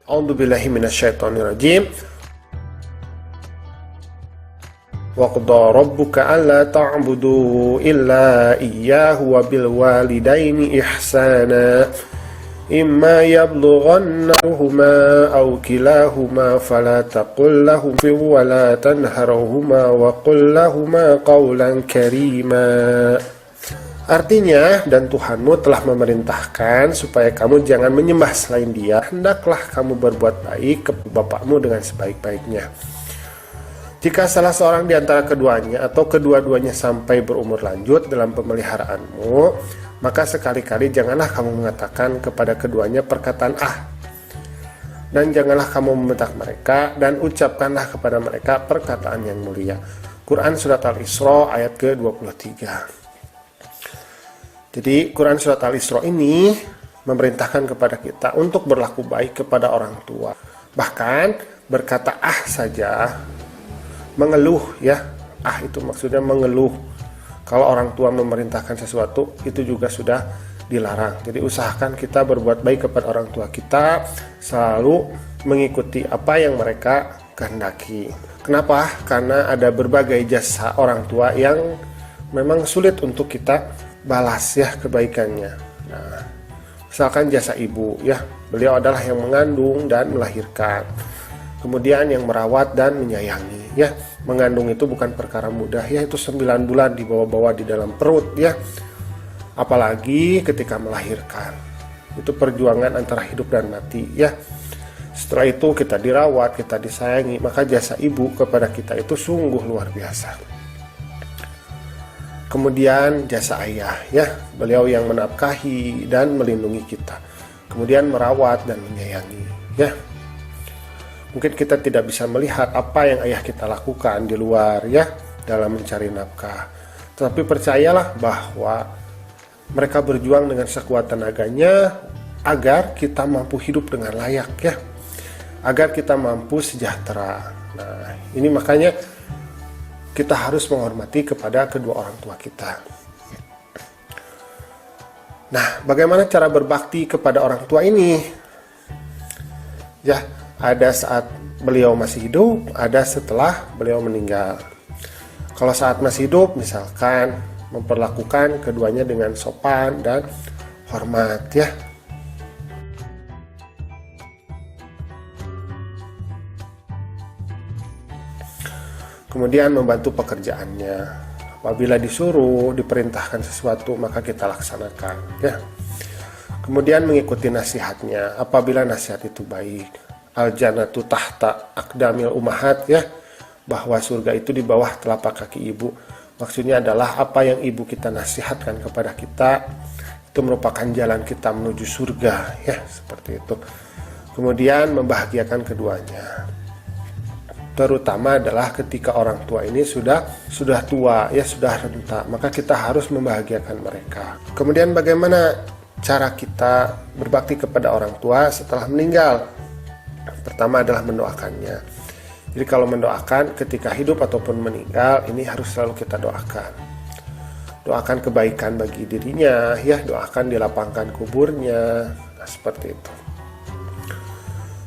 A'udzubillahi minasyaitonirrajim. Wa qada rabbuka alla ta'budu illa iyyahu wa bil walidaini ihsana. Imma yablughannahuма aw kilahuma fala taqul lahum wa la tanharhuma wa qul lahumā qawlan karīmā. Artinya, dan Tuhanmu telah memerintahkan supaya kamu jangan menyembah selain Dia. Hendaklah kamu berbuat baik kepada bapakmu dengan sebaik-baiknya. Jika salah seorang di antara keduanya atau kedua-duanya sampai berumur lanjut dalam pemeliharaanmu, maka sekali-kali janganlah kamu mengatakan kepada keduanya perkataan "ah", dan janganlah kamu membentak mereka, dan ucapkanlah kepada mereka perkataan yang mulia. Quran Surat Al-Isra ayat ke-23. Jadi Quran Surat Al-Isra ini memerintahkan kepada kita untuk berlaku baik kepada orang tua. Bahkan berkata "ah" saja, mengeluh ya, "ah" itu maksudnya mengeluh. Kalau orang tua memerintahkan sesuatu, itu juga sudah dilarang. Jadi usahakan kita berbuat baik kepada orang tua kita, selalu mengikuti apa yang mereka kehendaki. Kenapa? Karena ada berbagai jasa orang tua yang memang sulit untuk kita balas ya kebaikannya. Nah, misalkan jasa ibu ya, beliau adalah yang mengandung dan melahirkan, kemudian yang merawat dan menyayangi ya. Mengandung itu bukan perkara mudah ya, itu 9 bulan dibawa-bawa di dalam perut ya, apalagi ketika melahirkan, itu perjuangan antara hidup dan mati ya. Setelah itu kita dirawat, kita disayangi, maka jasa ibu kepada kita itu sungguh luar biasa. Kemudian jasa ayah ya, beliau yang menafkahi dan melindungi kita, kemudian merawat dan menyayangi ya. Mungkin kita tidak bisa melihat apa yang ayah kita lakukan di luar ya, dalam mencari nafkah, tetapi percayalah bahwa mereka berjuang dengan sekuat tenaganya agar kita mampu hidup dengan layak ya, agar kita mampu sejahtera. Nah, ini makanya kita harus menghormati kepada kedua orang tua kita. Nah, bagaimana cara berbakti kepada orang tua ini? Ya, ada saat beliau masih hidup, ada setelah beliau meninggal. Kalau saat masih hidup, misalkan memperlakukan keduanya dengan sopan dan hormat ya. Kemudian membantu pekerjaannya. Apabila disuruh, diperintahkan sesuatu, maka kita laksanakan ya. Kemudian mengikuti nasihatnya apabila nasihat itu baik. Al-jannatu tahta aqdamil ummahat ya, bahwa surga itu di bawah telapak kaki ibu. Maksudnya adalah apa yang ibu kita nasihatkan kepada kita, itu merupakan jalan kita menuju surga ya, seperti itu. Kemudian membahagiakan keduanya, terutama adalah ketika orang tua ini sudah tua ya, sudah renta, maka kita harus membahagiakan mereka. Kemudian bagaimana cara kita berbakti kepada orang tua setelah meninggal? Pertama adalah mendoakannya. Jadi kalau mendoakan ketika hidup ataupun meninggal, ini harus selalu kita doakan. Doakan kebaikan bagi dirinya ya, doakan dilapangkan kuburnya, nah, seperti itu.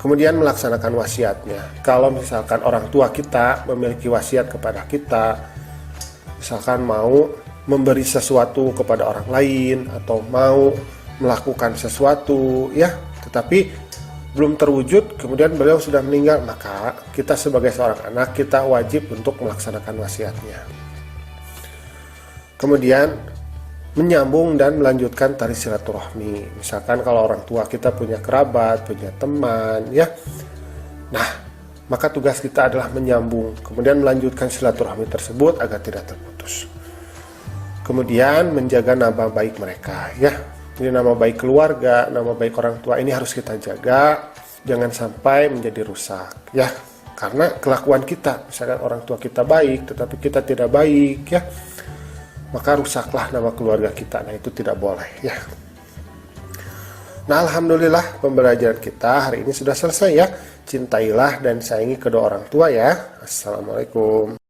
Kemudian melaksanakan wasiatnya. Kalau misalkan orang tua kita memiliki wasiat kepada kita, misalkan mau memberi sesuatu kepada orang lain atau mau melakukan sesuatu ya, tetapi belum terwujud, kemudian beliau sudah meninggal, maka kita sebagai seorang anak, kita wajib untuk melaksanakan wasiatnya. Kemudian menyambung dan melanjutkan tali silaturahmi. Misalkan kalau orang tua kita punya kerabat, punya teman ya, nah maka tugas kita adalah menyambung, kemudian melanjutkan silaturahmi tersebut agar tidak terputus. Kemudian menjaga nama baik mereka ya. Jadi nama baik keluarga, nama baik orang tua ini harus kita jaga, jangan sampai menjadi rusak ya, karena kelakuan kita, misalkan orang tua kita baik tetapi kita tidak baik ya, maka rusaklah nama keluarga kita. Nah, itu tidak boleh ya. Nah, alhamdulillah pembelajaran kita hari ini sudah selesai ya. Cintailah dan sayangi kedua orang tua ya. Assalamualaikum.